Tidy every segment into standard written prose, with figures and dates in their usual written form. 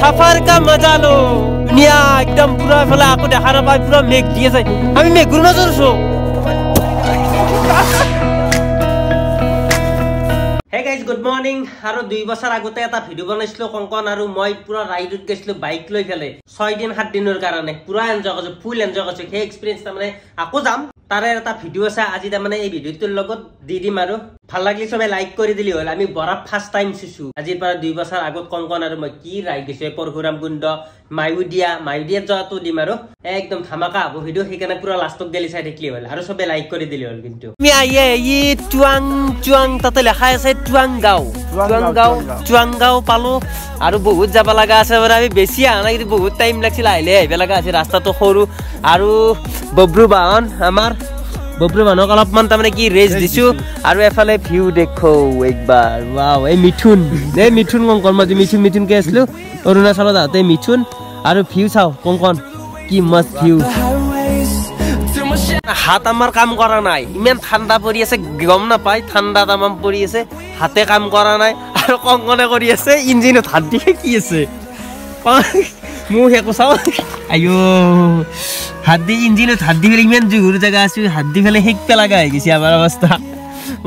सफर का मजा लो दुनिया एकदम पूरा फला आपको देखा ना पाए पूरा मेघ दिए से हमें मेघुर में जोर Hey guys, good morning. Haro 2 বছৰ আগতে এটা ভিডিও বনাইছিলো কংকন আৰু মই পুৰা ৰাইডত গৈছিলো বাইক লৈ ফেলে 6 দিন 7 দিনৰ কাৰণে পুৰা এনজয় কৰিছো ফুল এনজয় কৰিছো সেই এক্সপেৰিয়েন্স তাৰমানে আকৌ যাম তাৰে এটা ভিডিও আছে আজি তাৰমানে এই ভিডিওটোৰ লগত দি দিম আৰু ভাল লাগিলে সবে লাইক কৰি দিলি হ'ল আমি বৰাফ ফাৰ্স্ট টাইম চুচু আজিৰ পৰা 2 বছৰ আগত কংকন আৰু মই কি ৰাইড গৈছো পৰশুৰাম কুণ্ড মায়ুদিয়া যাওঁতো দিম আৰু একদম ধামাকা হ'ব ভিডিও সেইকাৰণে পুৰা লাষ্টত গেলি চাই দেখলি হ'ল আৰু সবে লাইক কৰি দিলি হ'ল কিন্তু আমি আইয়ে ই টুৱাং তাতে লেখা আছে টুৱাংগাঁও পালো আৰু বহুত যাব লগা আছে বাৰু আমি বেছি আহা নাই কিন্তু বহুত টাইম লাগছিল আহিলে আহিব লগা আছে ৰাস্তাটো সৰু আৰু বব্ৰু বাহন আমাৰ বব্ৰু বাহনক অলপমান তাৰমানে কি ৰেজ দিছো আৰু এফালে ভিউ দেখো একবাৰ ওয়াও এই মিঠুন কংকন মই মিঠুন কে আছিলো অৰুণাচলত যাওঁতে মিঠুন আৰু ভিউ চাও কংকন কি মস্ত ভিউ হাত আমাৰ কাম কৰা নাই ইমান ঠাণ্ডা পৰি আছে গম নাপায় ঠাণ্ডা তামাম পৰি আছে হাতে কাম কৰা নাই আৰু কংকনে কৰি আছে ইঞ্জিনত হাত দি কি আছে মু হেকো চাও আইও হাত দি ইঞ্জিনত হাত দি ফেলে ইমান জুগুৰ জায়গা আছে হাত দি ফেলে হেক পেলাগা হৈ গৈছে আমাৰ অৱস্থা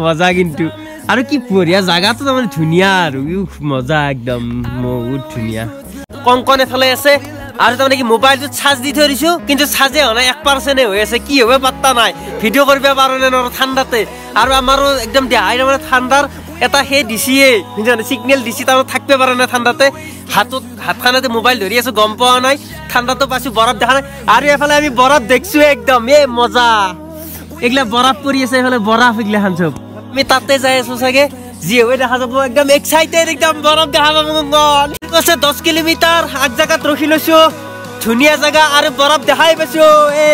মজা কিন্তু আৰু কি বঢ়িয়া জায়গাটো তাৰমানে ধুনীয়া আৰু মজা একদম বহুত ধুনীয়া কংকন এফালে আছে আৰু তাৰমানে কি মোবাইলটো চাৰ্জ দি থৈ দিছো কিন্তু চাৰ্জে হোৱা নাই 1% হৈ আছে কি হবে পাত্তা নাই ভিডিও কৰিব পাৰো নে নৰো ঠাণ্ডাতে আৰু আমাৰো একদম দেহাই মানে ঠাণ্ডাৰ এটা হে দিছিয়ে জানে সিগনেল দিছি তাৰ থাকবে পাৰে না ঠাণ্ডাতে হাতখানাতে মোবাইল ধৰি আছে গম পোৱা নাই ঠাণ্ডাটো পাছু বৰফ দেখা নাই আৰু এফালে আমি বৰফ দেখছো একদম এ মজা এগলা বৰফ পৰি আছে এফালে বৰফ এগলা হান সব আমি তাতে যাই আছো সাগে জি হৈ দেখা যাব একদম এক্সাইটেড একদম বৰফ দেখা পাম গন আছে 10 কিলোমিটাৰ আগ জায়গাত ৰখি লৈছো ধুনীয়া জায়গা আৰু বৰফ দেখাই পাইছো এ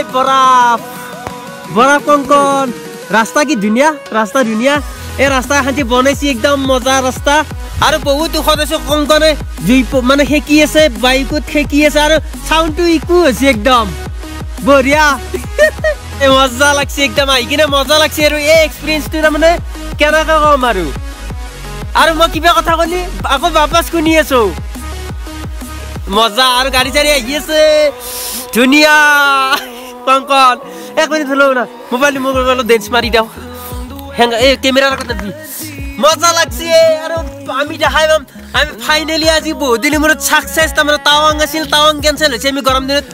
বৰফ কংকন ৰাস্তা কি ধুনীয়া ৰাস্তা ধুনীয়া এই ৰাস্তা খান্তি বনাইছি একদম মজা ৰাস্তা আৰু বহুত উখত আছে কংকনে মানে হেকি আছে বাইকত হেকি আছে আৰু সাউন্ডটো ইকু আছে একদম বঢ়িয়া এ মজা লাগছে একদম আই কিনে মজা লাগছে আৰু এই এক্সপেৰিয়েন্সটো মানে কেনেকা কম আৰু মই কিবা কথা কলি আকৌ বাপাস শুনি আছো মজা আৰু গাড়ী চাৰি আহি আছে ধুনীয়া কংকন এক মিনিট হলো না মোবাইল ডেন্স মাৰি দাও হেং এই ক্যামেৰাৰ কথা দি মজা লাগছে আৰ আমি দেখাই পাম আমি ফাইনালি আজি বহুত দিন মূৰত সাকসেস তামানে টাৱাং আছিল টাৱাং ক্যান্সেল হৈছে আমি গৰম দিনত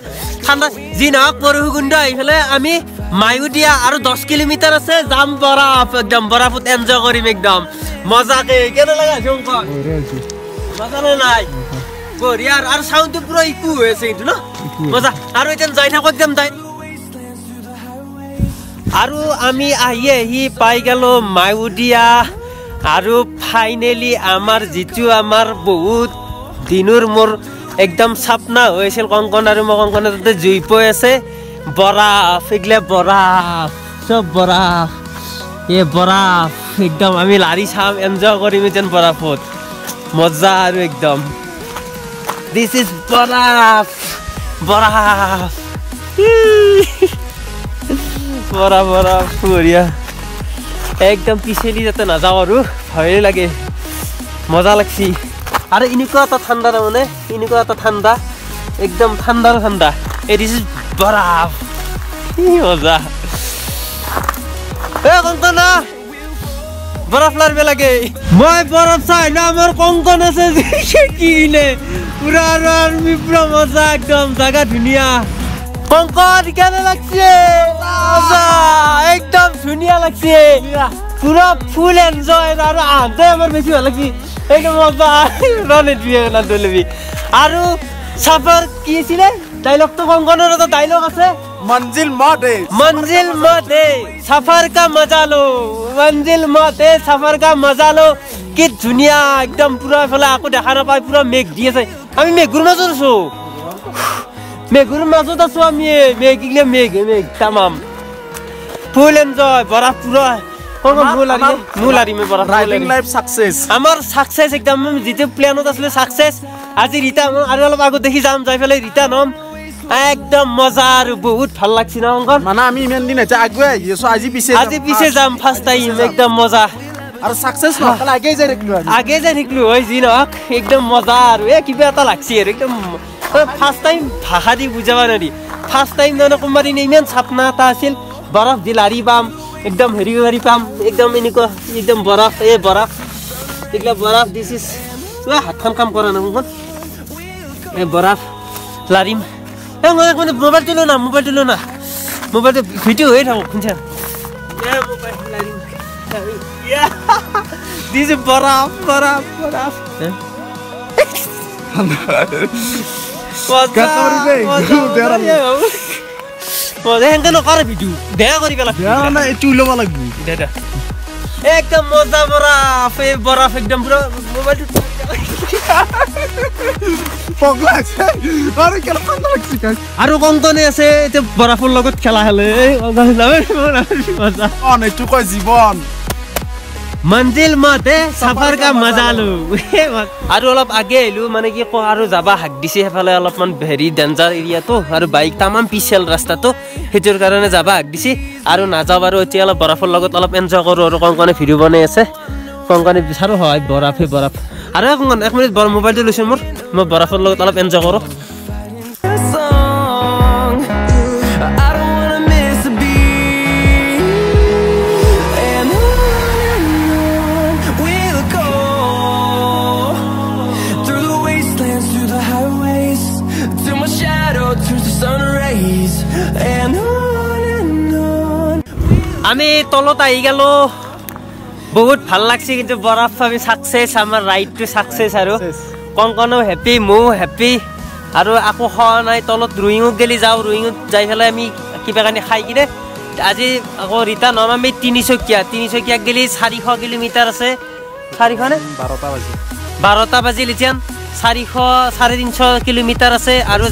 ঠাণ্ডা জি না পৰহুগুণ্ড আইফালে আমি মায়ুদিয়া আৰু 10 কিলোমিটাৰ আছে যাম বৰফ একদম বৰফত এনজয় কৰিম একদম মজাকে কেনে লাগা জংকন মজা নাই বঢ়িয়া আৰু সাউন্ডটো পুৰা ইকু হৈছে কিন্তু ন মজা আৰু এতিয়া যাই থাকো একদম তাই আৰু আমি আহি পাই গেল মায়ুদিয়া আৰু ফাইনালি আমাৰ জিতু আমাৰ বহুত দিনৰ মোৰ একদম সপনা হৈছিল কংকন আৰু মই কংকনে তাতে জুই পই আছে বৰফ এগলে বৰফ সব বৰফ এ বৰফ একদম আমি লাৰি চাম এনজয় কৰিম যেন বৰফত মজা আৰু একদম দিস ইজ বৰফ বৰা বঢ়িয়া একদম পিছেলি যাতে নাযাওঁ আৰু ভয় লাগে মজা লাগছি আৰু এনেকুৱা এটা ঠাণ্ডা মানে এনেকুৱা এটা ঠাণ্ডা একদম ঠাণ্ডা এই দিস ইজ বৰফ মজা এ কংকন বৰফ লাৰবে লাগে মই বৰফ চাই না মোৰ কংকন আছে কিনে পুৰা আৰ্মি পুৰা মজা একদম জায়গা ধুনীয়া কংকন কেনে লাগছে একদম ধুনীয়া লাগছে পুরা ফুল এনজয় আৰু আনতে আমাৰ বেছি ভাল লাগছি একদম মজা ৰনে দিয়ে না দলবি আৰু সফৰ কি আছিল ডায়লগটো কংকনৰ এটা ডায়লগ আছে मंजिल मत है सफर का मजा लो मंजिल मत है सफर का मजा लो कि दुनिया एकदम पूरा फला आको দেখা না পাই পুরা মেঘ দি আছে আমি মেঘুর মাজত আছো আমি মেঘ তামাম ফুল এনজয় বরফ পুরা মুলারি মে বরফ ড্রাইভিং লাইফ সাকসেস আমার সাকসেস একদম যেতে প্ল্যানত আসলে সাকসেস আজি রিটা আর অলপ আগত দেখি যাম যাই ফেলে রিটা নম একদম মজা আর বহুত ভাল লাগছি না অঙ্কন মানে আমি ইমান দিন আছে আগুয়ে আইছো আজি পিছে যাম ফার্স্ট টাইম একদম মজা আৰু সাকসেস নকলে আগে যাই থাকিলো হয় যি নহক একদম মজা আৰু কিবা এটা লাগছি আৰু একদম ফাৰ্স্ট টাইম ভাষা দি বুজাব নোৱাৰি ফাৰ্স্ট টাইম মানে কোনোবা দিন ইমান চাপনা এটা আছিল বৰফ দি লাৰি পাম একদম হেৰি কৰি পাম একদম এনেকুৱা একদম বৰফ বৰফ এইগিলা বৰফ দিছ ইজ হাতখন কাম কৰা নাই মোক বৰফ লাৰিম মানে মোবাইলটো লো না মোবাইলটো ভিডিঅ' হৈ থাকক শুনছা মোবাইল লাৰিম দিছ বৰফ হেংকে নকৰে ভিডিঅ' বেয়া কৰি পেলা এইটো ল'ব লাগিব একদম মজা বৰফ বৰফ একদম পুৰা মোবাইলটো আৰু কংকনে আছে এতিয়া বৰফৰ লগত খেলা খেলে এইটো কয় জীৱন মঞ্জিল মতে সফৰ কা মজা লো আৰু অলপ আগে আহিলো মানে কি আৰু যাবা হাক দিছে সেইফালে অলপমান ভেৰি ডেঞ্জাৰ এৰিয়াটো আৰু বাইক তামাম পিছল ৰাস্তাটো সেইটোৰ কাৰণে যাবা হাক দিছে আৰু নাযাওঁ বাৰু এতিয়া অলপ বৰফৰ লগত অলপ এনজয় কৰোঁ আৰু কংকনে ভিডিঅ' বনাই আছে কংকনে বিচাৰো হয় বৰফ আৰু কংকন 1 মিনিট মোবাইলটো লৈছো মই বৰফৰ লগত অলপ এনজয় কৰোঁ আমি তলত আহি গেলো বহুত ভাল লাগছে কিন্তু বৰফ আমি সাকসেস আমাৰ ৰাইডটো সাকসেস আৰু কংকনো হেপি মো হেপি আৰু আকৌ খোৱা নাই তলত ৰুইঙত গেলি যাওঁ ৰুইঙত যাই পেলাই আমি কিবা কানি খাই কিনে আজি আকৌ ৰিটাৰ্ণ হ'ম আমি তিনিচকীয়া গেলি 400 কিলোমিটাৰ আছে 400 নে 12টা বাজিল এতিয়া 400-350 কিলোমিটাৰ আছে আৰু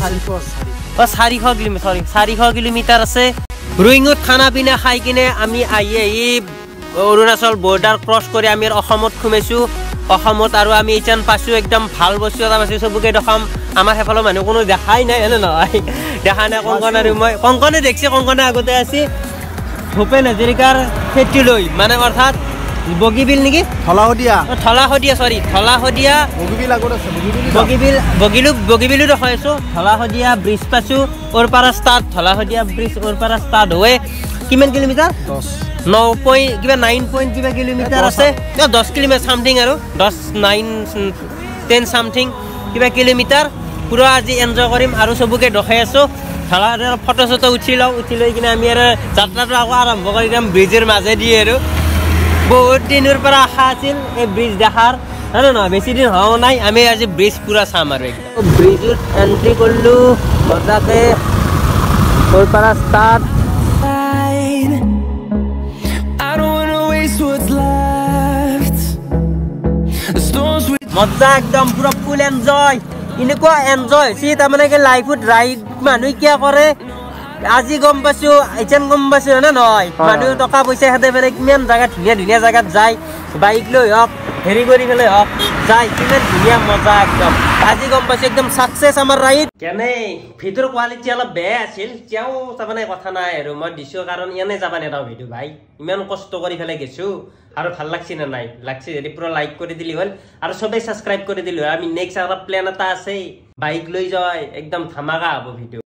400 কিলোমিটাৰ আছে ৰুইঙত খানা পিনা খাই কিনে আমি আহি অৰুণাচল বৰ্ডাৰ ক্ৰছ কৰি আমি অসমত সোমাইছো অসমত আৰু আমি ইটান পাইছো একদম ভাল বস্তু এটা পাইছো চবকে দেখাম আমাৰ হেফালৰ মানুহ কোনো দেখাই নাই এনে নহয় দেখা নাই কংকন আৰু মই কংকনে দেখছে কংকনে আগতে আছে ভূপেন হাজৰিকাৰ খেতি লৈ মানে অৰ্থাৎ বগীবিল নেকি থলাহদিয়া বগীবিলো দেখাইছো থলাহদিয়া ব্ৰিজ পাইছো ওৰ পৰা ষ্টাৰ্ট থলাহদিয়া ব্ৰিজ ওৰ পৰা ষ্টাৰ্ট হৈ কিমান কিলোমিটাৰ 9 কিবা কিলোমিটাৰ আছে 10 কিলোমিটাৰ সামথিং আৰু 10 সামথিং কিবা কিলোমিটাৰ পুৰা আজি এনজয় কৰিম আৰু চবকে দেখাই আছো থলাহদিয়াৰ ফটো চটো উঠি লৈ কিনে আমি আৰু যাত্ৰাটো আকৌ আৰম্ভ কৰি দিম ব্ৰিজৰ মাজেদি আৰু বহুত দিনৰ পৰা আশা আছিল এই ব্ৰিজ দেখাৰ নহয় বেছি দিন হোৱা নাই আমি আজি ব্ৰিজ পুৰা চাম আৰু ব্ৰিজত এন্ট্ৰি কৰিলো মজাকে ওৰ পৰা ষ্টাৰ্ট মজা একদম পুৰা ফুল এনজয় এনেকুৱা এনজয় হৈছে তাৰমানে কি লাইফত ৰাইড মানুহে কিয় কৰে আজি গম পাইছো এতিয়ান গম পাইছো না নহয় মানুহ টকা পইচা হাতে পেলাই কিমান জায়গা ধুনীয়া জায়গাত যায় বাইক লৈ হওক হেৰি কৰি পেলাই হওক যায় কিমান ধুনীয়া মজা একদম আজি গম পাইছো একদম সাকসেস আমাৰ ৰাইড কেনে ভিতৰ কোৱালিটি অলপ বেয়া আছিল তেওঁ তাৰমানে কথা নাই আৰু মই দিছো কাৰণ এনে যাবা নেদাও ভিডিঅ' ভাই ইমান কষ্ট কৰি পেলাই গেছো আৰু ভাল লাগছি না নাই লাগছি যদি পুৰা লাইক কৰি দিলি হল আৰু সবে সাবস্ক্ৰাইব কৰি দিলি আমি নেক্সট আৰু প্ল্যান এটা আছে বাইক লৈ যায় একদম ধামাকা হ'ব ভিডিঅ'